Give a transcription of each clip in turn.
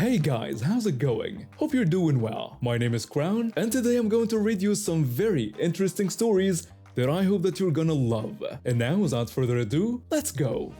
Hey guys, how's it going? Hope you're doing well. My name is Crown, and today I'm going to read you some very interesting stories that I hope that you're gonna love. And now, without further ado, let's go!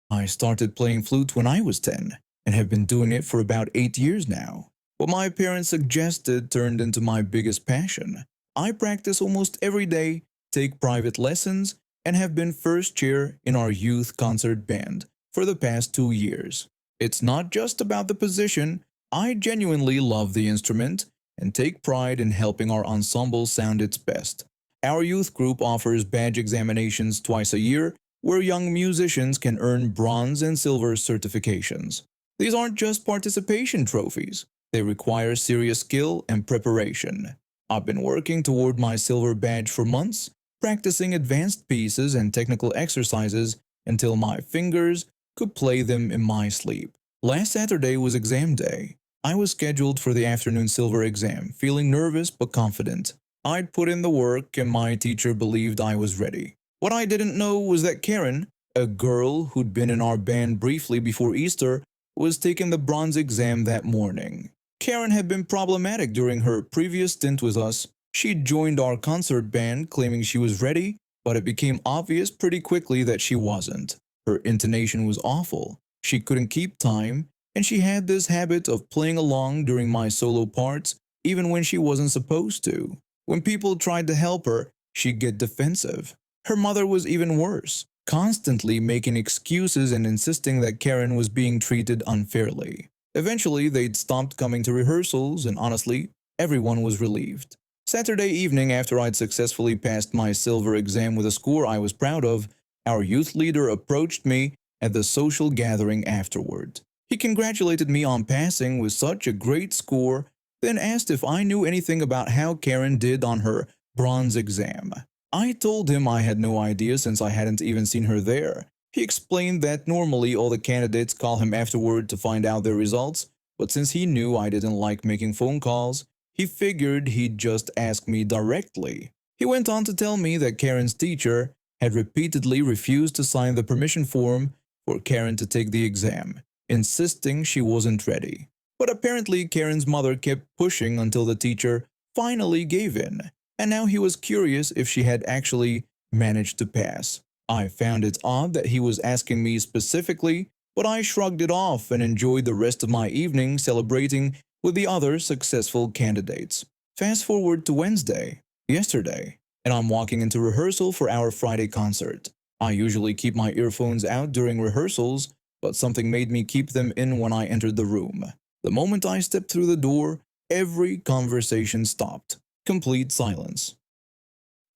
I started playing flute when I was 10 and have been doing it for about 8 years now. What my parents suggested turned into my biggest passion. I practice almost every day, take private lessons, and have been first chair in our youth concert band for the past 2 years. It's not just about the position, I genuinely love the instrument and take pride in helping our ensemble sound its best. Our youth group offers badge examinations twice a year where young musicians can earn bronze and silver certifications. These aren't just participation trophies, they require serious skill and preparation. I've been working toward my silver badge for months, practicing advanced pieces and technical exercises until my fingers could play them in my sleep. Last Saturday was exam day. I was scheduled for the afternoon silver exam, feeling nervous but confident. I'd put in the work and my teacher believed I was ready. What I didn't know was that Karen, a girl who'd been in our band briefly before Easter, was taking the bronze exam that morning. Karen had been problematic during her previous stint with us. She'd joined our concert band claiming she was ready, but it became obvious pretty quickly that she wasn't. Her intonation was awful, she couldn't keep time, and she had this habit of playing along during my solo parts even when she wasn't supposed to. When people tried to help her, she'd get defensive. Her mother was even worse, constantly making excuses and insisting that Karen was being treated unfairly. Eventually, they'd stopped coming to rehearsals, and honestly, everyone was relieved. Saturday evening, after I'd successfully passed my silver exam with a score I was proud of, our youth leader approached me at the social gathering afterward. He congratulated me on passing with such a great score, then asked if I knew anything about how Karen did on her bronze exam. I told him I had no idea since I hadn't even seen her there. He explained that normally all the candidates call him afterward to find out their results, but since he knew I didn't like making phone calls, he figured he'd just ask me directly. He went on to tell me that Karen's teacher had repeatedly refused to sign the permission form for Karen to take the exam, insisting she wasn't ready. But apparently Karen's mother kept pushing until the teacher finally gave in, and now he was curious if she had actually managed to pass. I found it odd that he was asking me specifically, but I shrugged it off and enjoyed the rest of my evening celebrating with the other successful candidates. Fast forward to yesterday, and I'm walking into rehearsal for our Friday concert. I usually keep my earphones out during rehearsals, but something made me keep them in when I entered the room. The moment I stepped through the door, every conversation stopped. Complete silence.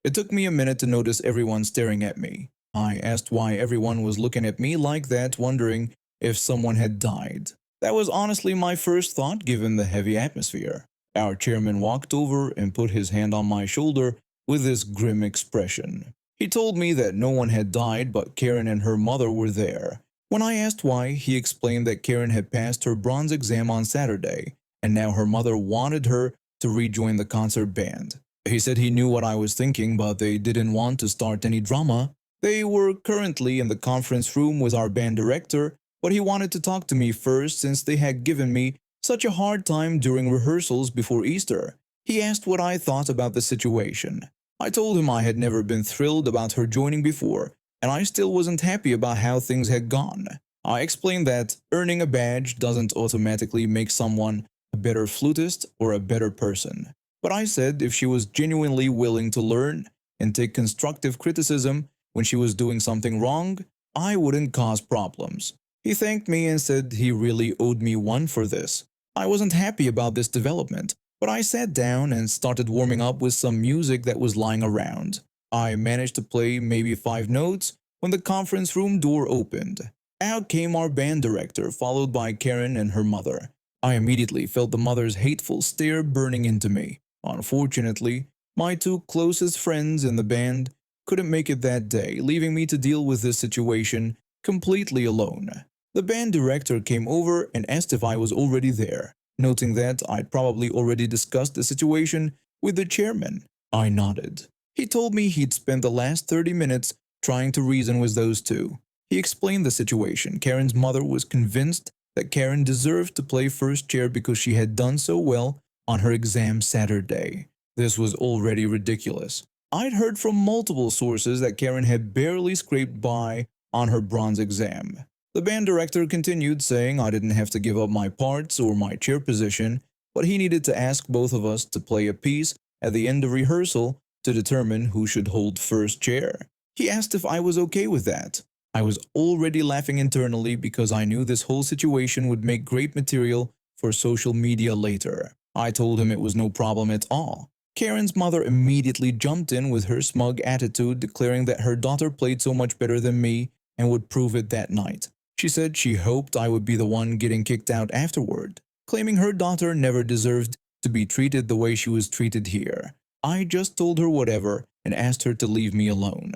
It took me a minute to notice everyone staring at me. I asked why everyone was looking at me like that, wondering if someone had died. That was honestly my first thought given the heavy atmosphere. Our chairman walked over and put his hand on my shoulder with this grim expression. He told me that no one had died but Karen and her mother were there. When I asked why, he explained that Karen had passed her bronze exam on Saturday, and now her mother wanted her to rejoin the concert band. He said he knew what I was thinking, but they didn't want to start any drama. They were currently in the conference room with our band director, but he wanted to talk to me first since they had given me such a hard time during rehearsals before Easter. He asked what I thought about the situation. I told him I had never been thrilled about her joining before, and I still wasn't happy about how things had gone. I explained that earning a badge doesn't automatically make someone a better flutist or a better person. But I said if she was genuinely willing to learn and take constructive criticism when she was doing something wrong, I wouldn't cause problems. He thanked me and said he really owed me one for this. I wasn't happy about this development, but I sat down and started warming up with some music that was lying around. I managed to play maybe 5 notes when the conference room door opened. Out came our band director, followed by Karen and her mother. I immediately felt the mother's hateful stare burning into me. Unfortunately, my 2 closest friends in the band couldn't make it that day, leaving me to deal with this situation completely alone. The band director came over and asked if I was already there, noting that I'd probably already discussed the situation with the chairman. I nodded. He told me he'd spent the last 30 minutes trying to reason with those two. He explained the situation. Karen's mother was convinced that Karen deserved to play first chair because she had done so well on her exam Saturday. This was already ridiculous. I'd heard from multiple sources that Karen had barely scraped by on her bronze exam. The band director continued, saying I didn't have to give up my parts or my chair position, but he needed to ask both of us to play a piece at the end of rehearsal to determine who should hold first chair. He asked if I was okay with that. I was already laughing internally because I knew this whole situation would make great material for social media later. I told him it was no problem at all. Karen's mother immediately jumped in with her smug attitude, declaring that her daughter played so much better than me and would prove it that night. She said she hoped I would be the one getting kicked out afterward, claiming her daughter never deserved to be treated the way she was treated here. I just told her whatever and asked her to leave me alone.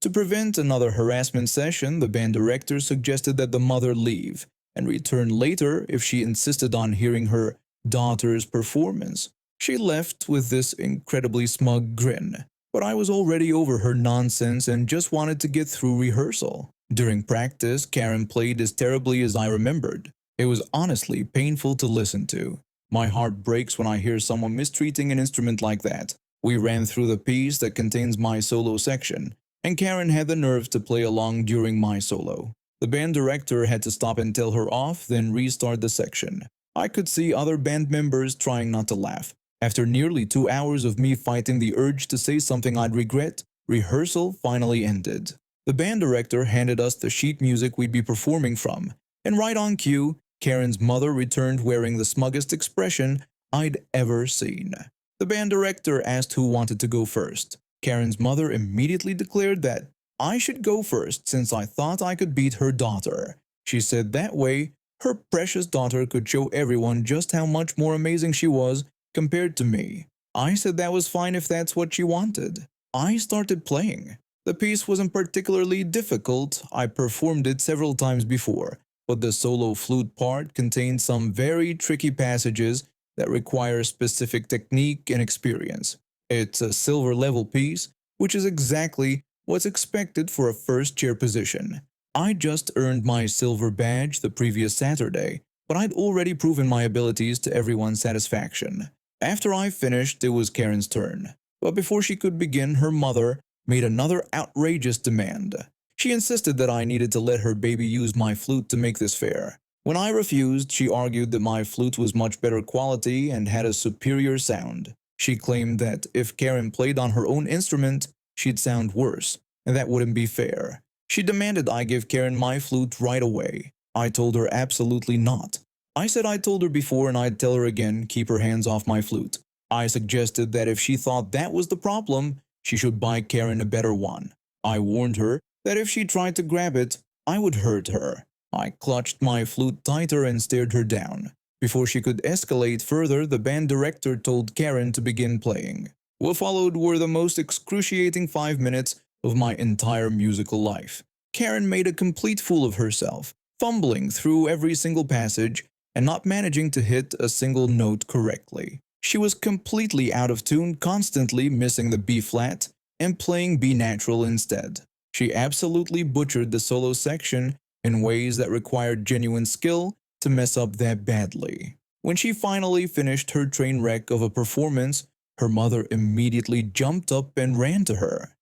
To prevent another harassment session, the band director suggested that the mother leave and return later if she insisted on hearing her daughter's performance. She left with this incredibly smug grin, but I was already over her nonsense and just wanted to get through rehearsal. During practice, Karen played as terribly as I remembered. It was honestly painful to listen to. My heart breaks when I hear someone mistreating an instrument like that. We ran through the piece that contains my solo section, and Karen had the nerve to play along during my solo. The band director had to stop and tell her off, then restart the section. I could see other band members trying not to laugh. After nearly 2 hours of me fighting the urge to say something I'd regret, rehearsal finally ended. The band director handed us the sheet music we'd be performing from, and right on cue, Karen's mother returned wearing the smuggest expression I'd ever seen. The band director asked who wanted to go first. Karen's mother immediately declared that I should go first since I thought I could beat her daughter. She said that way, her precious daughter could show everyone just how much more amazing she was compared to me. I said that was fine if that's what she wanted. I started playing. The piece wasn't particularly difficult. I performed it several times before, but the solo flute part contained some very tricky passages that require specific technique and experience. It's a silver level piece, which is exactly what's expected for a first chair position. I just earned my silver badge the previous Saturday, but I'd already proven my abilities to everyone's satisfaction. After I finished, it was Karen's turn. But before she could begin, her mother made another outrageous demand. She insisted that I needed to let her baby use my flute to make this fair. When I refused, she argued that my flute was much better quality and had a superior sound. She claimed that if Karen played on her own instrument, she'd sound worse, and that wouldn't be fair. She demanded I give Karen my flute right away. I told her absolutely not. I said I told her before and I'd tell her again, keep her hands off my flute. I suggested that if she thought that was the problem, she should buy Karen a better one. I warned her that if she tried to grab it, I would hurt her. I clutched my flute tighter and stared her down. Before she could escalate further, the band director told Karen to begin playing. What followed were the most excruciating 5 minutes of my entire musical life. Karen made a complete fool of herself, fumbling through every single passage and not managing to hit a single note correctly. She was completely out of tune, constantly missing the B flat and playing B natural instead. She absolutely butchered the solo section in ways that required genuine skill to mess up that badly. When she finally finished her train wreck of a performance, her mother immediately jumped up and ran to her.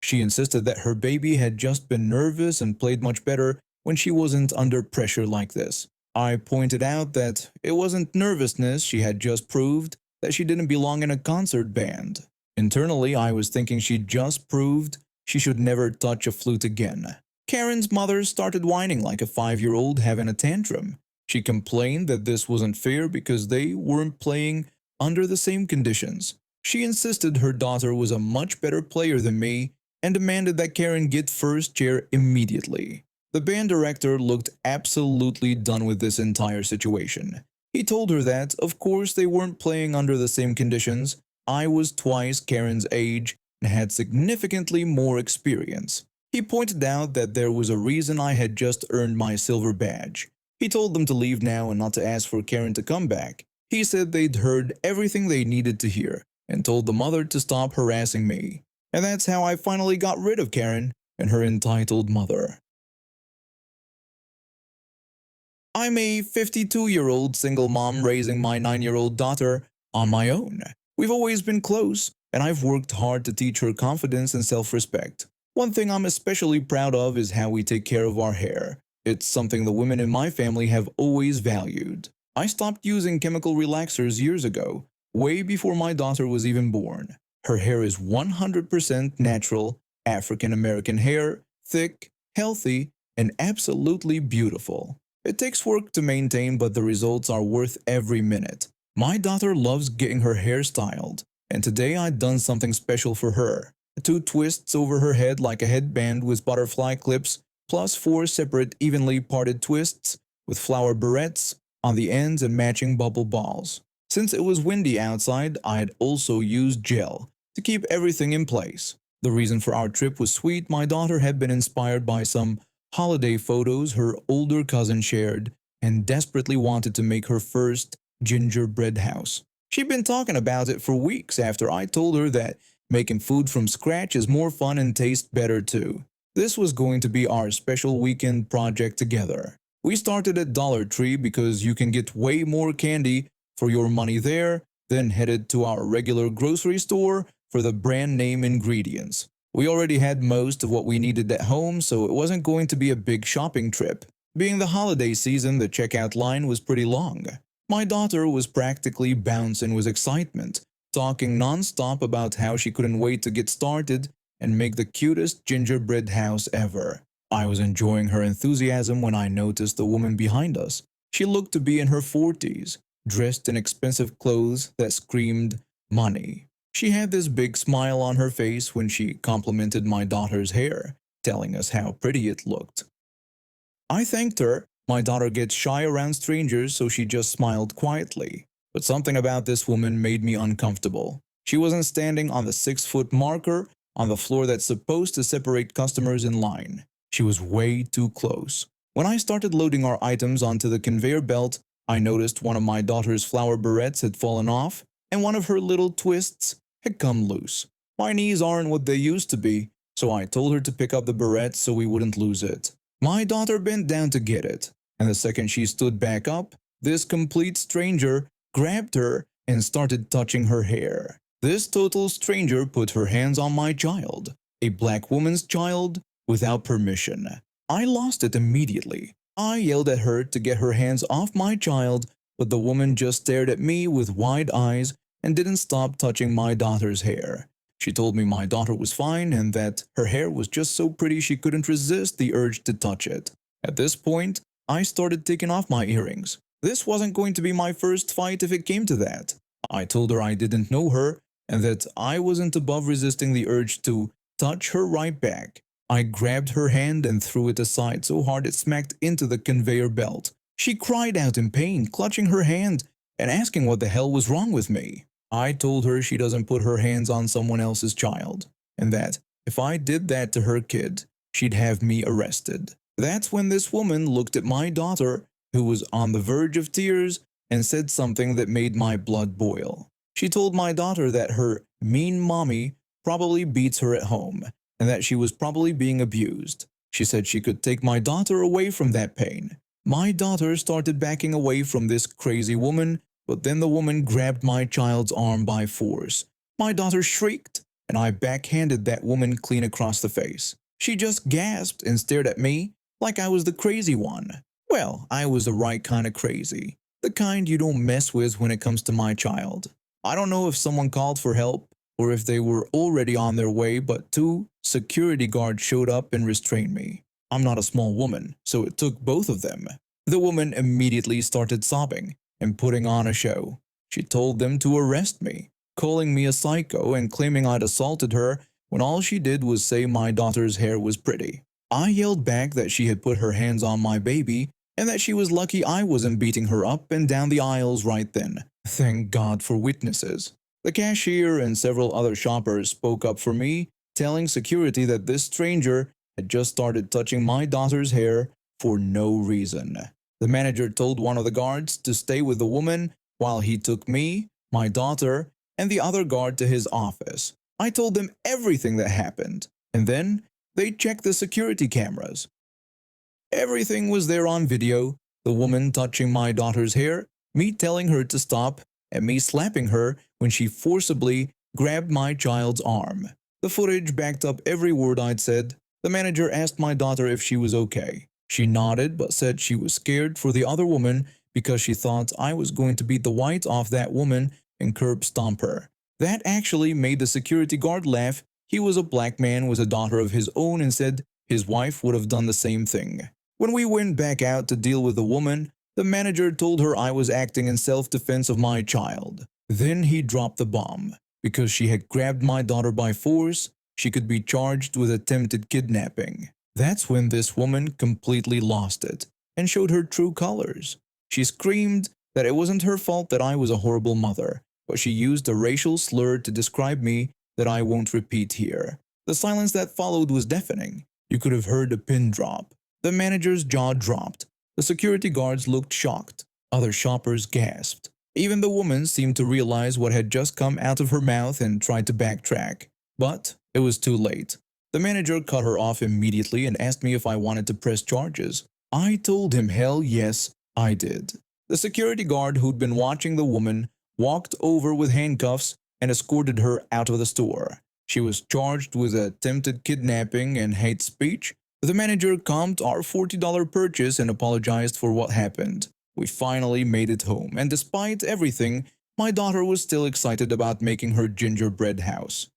She insisted that her baby had just been nervous and played much better when she wasn't under pressure like this. I pointed out that it wasn't nervousness, she had just proved that she didn't belong in a concert band. Internally, I was thinking she just proved she should never touch a flute again. Karen's mother started whining like a 5-year-old having a tantrum. She complained that this wasn't fair because they weren't playing under the same conditions. She insisted her daughter was a much better player than me and demanded that Karen get first chair immediately. The band director looked absolutely done with this entire situation. He told her that, of course, they weren't playing under the same conditions. I was twice Karen's age and had significantly more experience. He pointed out that there was a reason I had just earned my silver badge. He told them to leave now and not to ask for Karen to come back. He said they'd heard everything they needed to hear and told the mother to stop harassing me. And that's how I finally got rid of Karen and her entitled mother. I'm a 52-year-old single mom raising my 9-year-old daughter on my own. We've always been close, and I've worked hard to teach her confidence and self-respect. One thing I'm especially proud of is how we take care of our hair. It's something the women in my family have always valued. I stopped using chemical relaxers years ago, way before my daughter was even born. Her hair is 100% natural, African American hair, thick, healthy, and absolutely beautiful. It takes work to maintain, but the results are worth every minute. My daughter loves getting her hair styled, and today I've done something special for her. 2 twists over her head like a headband with butterfly clips, plus 4 separate evenly parted twists with flower barrettes on the ends and matching bubble balls. Since it was windy outside, I had also used gel to keep everything in place. The reason for our trip was sweet. My daughter had been inspired by some holiday photos her older cousin shared and desperately wanted to make her first gingerbread house. She'd been talking about it for weeks after I told her that making food from scratch is more fun and tastes better too. This was going to be our special weekend project together. We started at Dollar Tree because you can get way more candy for your money there, then headed to our regular grocery store for the brand name ingredients. We already had most of what we needed at home, so it wasn't going to be a big shopping trip. Being the holiday season, the checkout line was pretty long. My daughter was practically bouncing with excitement, talking non-stop about how she couldn't wait to get started and make the cutest gingerbread house ever. I was enjoying her enthusiasm when I noticed the woman behind us. She looked to be in her 40s, dressed in expensive clothes that screamed money. She had this big smile on her face when she complimented my daughter's hair, telling us how pretty it looked. I thanked her. My daughter gets shy around strangers, so she just smiled quietly. But something about this woman made me uncomfortable. She wasn't standing on the 6-foot marker on the floor that's supposed to separate customers in line. She was way too close. When I started loading our items onto the conveyor belt, I noticed one of my daughter's flower barrettes had fallen off, and one of her little twists had come loose. My knees aren't what they used to be, so I told her to pick up the barrette so we wouldn't lose it. My daughter bent down to get it, and the second she stood back up, this complete stranger grabbed her and started touching her hair. This total stranger put her hands on my child, a black woman's child, without permission. I lost it immediately. I yelled at her to get her hands off my child, but the woman just stared at me with wide eyes and didn't stop touching my daughter's hair. She told me my daughter was fine and that her hair was just so pretty she couldn't resist the urge to touch it. At this point, I started taking off my earrings. This wasn't going to be my first fight if it came to that. I told her I didn't know her and that I wasn't above resisting the urge to touch her right back. I grabbed her hand and threw it aside so hard it smacked into the conveyor belt. She cried out in pain, clutching her hand and asking what the hell was wrong with me. I told her she doesn't put her hands on someone else's child, and that if I did that to her kid, she'd have me arrested. That's when this woman looked at my daughter, who was on the verge of tears, and said something that made my blood boil. She told my daughter that her mean mommy probably beats her at home, and that she was probably being abused. She said she could take my daughter away from that pain. My daughter started backing away from this crazy woman, but then the woman grabbed my child's arm by force. My daughter shrieked, and I backhanded that woman clean across the face. She just gasped and stared at me like I was the crazy one. Well, I was the right kind of crazy, the kind you don't mess with when it comes to my child. I don't know if someone called for help or if they were already on their way, but 2 security guards showed up and restrained me. I'm not a small woman, so it took both of them. The woman immediately started sobbing and putting on a show. She told them to arrest me, calling me a psycho and claiming I'd assaulted her when all she did was say my daughter's hair was pretty. I yelled back that she had put her hands on my baby and that she was lucky I wasn't beating her up and down the aisles right then. Thank God for witnesses. The cashier and several other shoppers spoke up for me, telling security that this stranger had just started touching my daughter's hair for no reason. The manager told one of the guards to stay with the woman while he took me, my daughter, and the other guard to his office. I told them everything that happened, and then they checked the security cameras. Everything was there on video: the woman touching my daughter's hair, me telling her to stop, and me slapping her when she forcibly grabbed my child's arm. The footage backed up every word I'd said. The manager asked my daughter if she was okay. She nodded but said she was scared for the other woman because she thought I was going to beat the white off that woman and curb stomp her. That actually made the security guard laugh. He was a black man with a daughter of his own and said his wife would have done the same thing. When we went back out to deal with the woman, the manager told her I was acting in self-defense of my child. Then he dropped the bomb. Because she had grabbed my daughter by force, she could be charged with attempted kidnapping. That's when this woman completely lost it and showed her true colors. She screamed that it wasn't her fault that I was a horrible mother, but she used a racial slur to describe me that I won't repeat here. The silence that followed was deafening. You could have heard a pin drop. The manager's jaw dropped. The security guards looked shocked. Other shoppers gasped. Even the woman seemed to realize what had just come out of her mouth and tried to backtrack. But it was too late. The manager cut her off immediately and asked me if I wanted to press charges. I told him hell yes, I did. The security guard who'd been watching the woman walked over with handcuffs and escorted her out of the store. She was charged with attempted kidnapping and hate speech. The manager comped our $40 purchase and apologized for what happened. We finally made it home, and despite everything, my daughter was still excited about making her gingerbread house.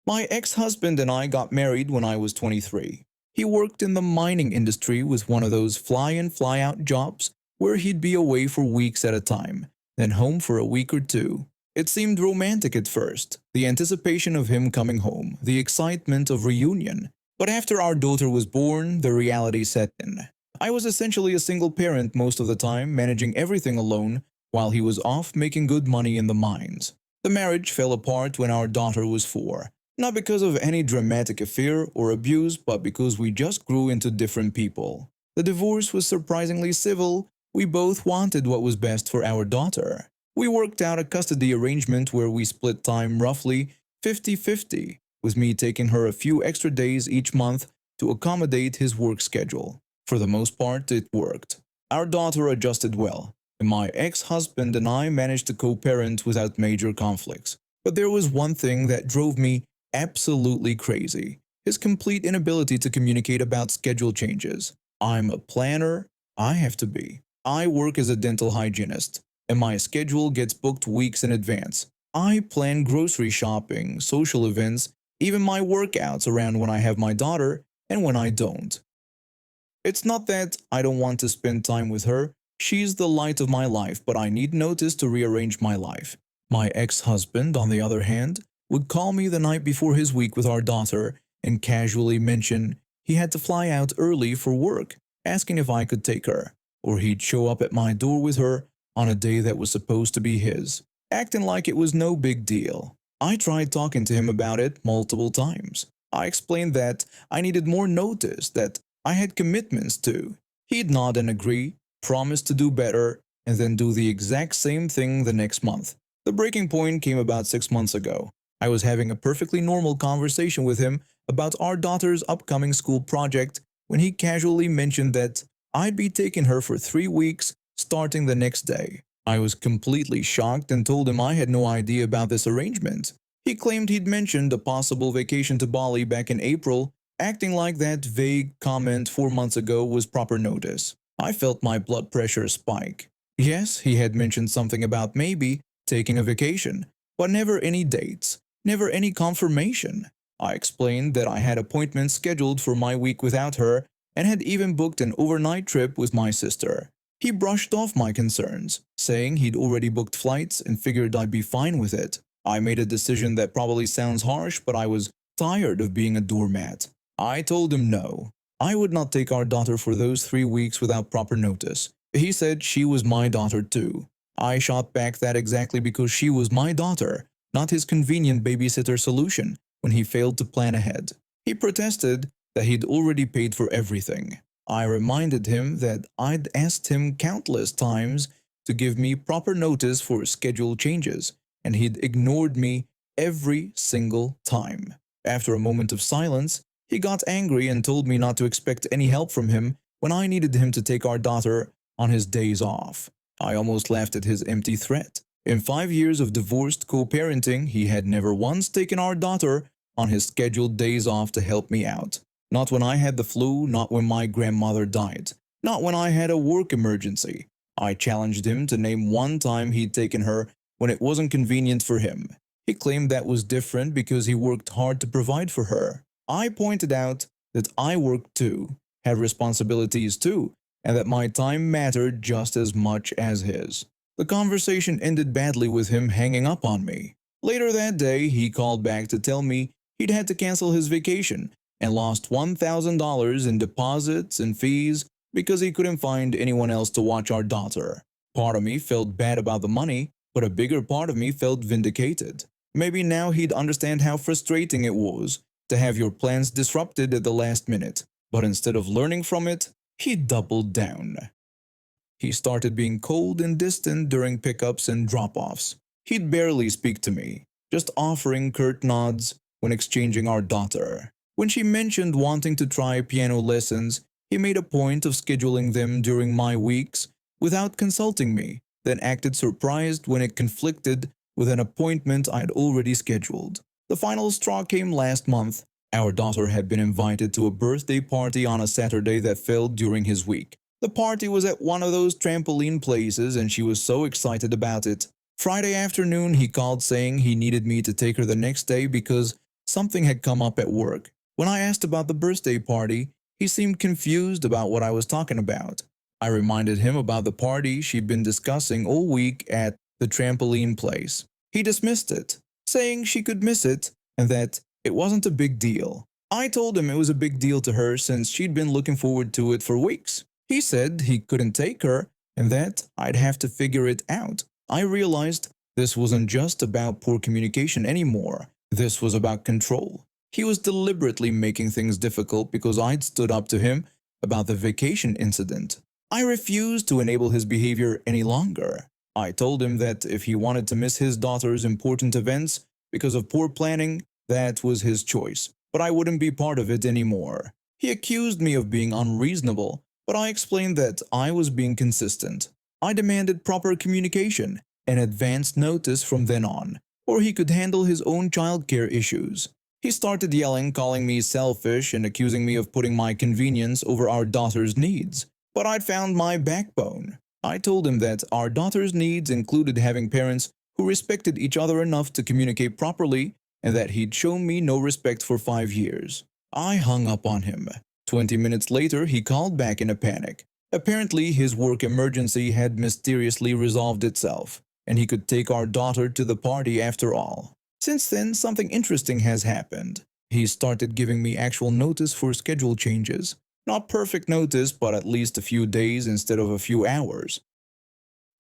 My ex-husband and I got married when I was 23. He worked in the mining industry with one of those fly-in, fly-out jobs where he'd be away for weeks at a time, then home for a week or two. It seemed romantic at first, the anticipation of him coming home, the excitement of reunion. But after our daughter was born, the reality set in. I was essentially a single parent most of the time, managing everything alone, while he was off making good money in the mines. The marriage fell apart when our daughter was 4. Not because of any dramatic affair or abuse, but because we just grew into different people. The divorce was surprisingly civil. We both wanted what was best for our daughter. We worked out a custody arrangement where we split time roughly 50-50, with me taking her a few extra days each month to accommodate his work schedule. For the most part, it worked. Our daughter adjusted well, and my ex-husband and I managed to co-parent without major conflicts. But there was one thing that drove me absolutely crazy: his complete inability to communicate about schedule changes. I'm a planner. I have to be. I work as a dental hygienist, and my schedule gets booked weeks in advance. I plan grocery shopping, social events, even my workouts around when I have my daughter and when I don't. It's not that I don't want to spend time with her. She's the light of my life, but I need notice to rearrange my life. My ex-husband, on the other hand, would call me the night before his week with our daughter and casually mention he had to fly out early for work, asking if I could take her, or he'd show up at my door with her on a day that was supposed to be his, acting like it was no big deal. I tried talking to him about it multiple times. I explained that I needed more notice, that I had commitments to. He'd nod and agree, promise to do better, and then do the exact same thing the next month. The breaking point came about 6 months ago. I was having a perfectly normal conversation with him about our daughter's upcoming school project when he casually mentioned that I'd be taking her for 3 weeks starting the next day. I was completely shocked and told him I had no idea about this arrangement. He claimed he'd mentioned a possible vacation to Bali back in April, acting like that vague comment 4 months ago was proper notice. I felt my blood pressure spike. Yes, he had mentioned something about maybe taking a vacation, but never any dates, never any confirmation. I explained that I had appointments scheduled for my week without her and had even booked an overnight trip with my sister. He brushed off my concerns, saying he'd already booked flights and figured I'd be fine with it. I made a decision that probably sounds harsh, but I was tired of being a doormat. I told him no. I would not take our daughter for those 3 weeks without proper notice. He said she was my daughter too. I shot back that exactly because she was my daughter, not his convenient babysitter solution when he failed to plan ahead. He protested that he'd already paid for everything. I reminded him that I'd asked him countless times to give me proper notice for schedule changes, and he'd ignored me every single time. After a moment of silence, he got angry and told me not to expect any help from him when I needed him to take our daughter on his days off. I almost laughed at his empty threat. In 5 years of divorced co-parenting, he had never once taken our daughter on his scheduled days off to help me out. Not when I had the flu, not when my grandmother died, not when I had a work emergency. I challenged him to name one time he'd taken her when it wasn't convenient for him. He claimed that was different because he worked hard to provide for her. I pointed out that I worked too, had responsibilities too, and that my time mattered just as much as his. The conversation ended badly with him hanging up on me. Later that day, he called back to tell me he'd had to cancel his vacation and lost $1,000 in deposits and fees because he couldn't find anyone else to watch our daughter. Part of me felt bad about the money, but a bigger part of me felt vindicated. Maybe now he'd understand how frustrating it was to have your plans disrupted at the last minute. But instead of learning from it, he doubled down. He started being cold and distant during pickups and drop-offs. He'd barely speak to me, just offering curt nods when exchanging our daughter. When she mentioned wanting to try piano lessons, he made a point of scheduling them during my weeks without consulting me, then acted surprised when it conflicted with an appointment I'd already scheduled. The final straw came last month. Our daughter had been invited to a birthday party on a Saturday that fell during his week. The party was at one of those trampoline places and she was so excited about it. Friday afternoon, he called saying he needed me to take her the next day because something had come up at work. When I asked about the birthday party, he seemed confused about what I was talking about. I reminded him about the party she'd been discussing all week at the trampoline place. He dismissed it, saying she could miss it and that it wasn't a big deal. I told him it was a big deal to her since she'd been looking forward to it for weeks. He said he couldn't take her and that I'd have to figure it out. I realized this wasn't just about poor communication anymore. This was about control. He was deliberately making things difficult because I'd stood up to him about the vacation incident. I refused to enable his behavior any longer. I told him that if he wanted to miss his daughter's important events because of poor planning, that was his choice, but I wouldn't be part of it anymore. He accused me of being unreasonable, but I explained that I was being consistent. I demanded proper communication and advance notice from then on, or he could handle his own childcare issues. He started yelling, calling me selfish and accusing me of putting my convenience over our daughter's needs. But I'd found my backbone. I told him that our daughter's needs included having parents who respected each other enough to communicate properly and that he'd shown me no respect for 5 years. I hung up on him. 20 minutes later, he called back in a panic. Apparently, his work emergency had mysteriously resolved itself, and he could take our daughter to the party after all. Since then, something interesting has happened. He started giving me actual notice for schedule changes. Not perfect notice, but at least a few days instead of a few hours.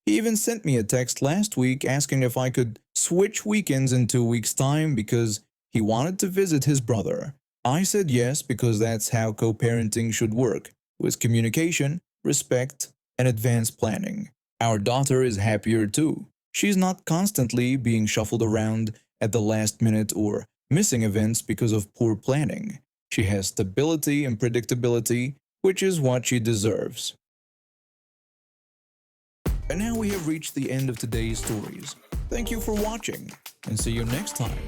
He even sent me a text last week asking if I could switch weekends in 2 weeks' time because he wanted to visit his brother. I said yes because that's how co-parenting should work, with communication, respect, and advanced planning. Our daughter is happier too. She's not constantly being shuffled around at the last minute or missing events because of poor planning. She has stability and predictability, which is what she deserves. And now we have reached the end of today's stories. Thank you for watching, and see you next time.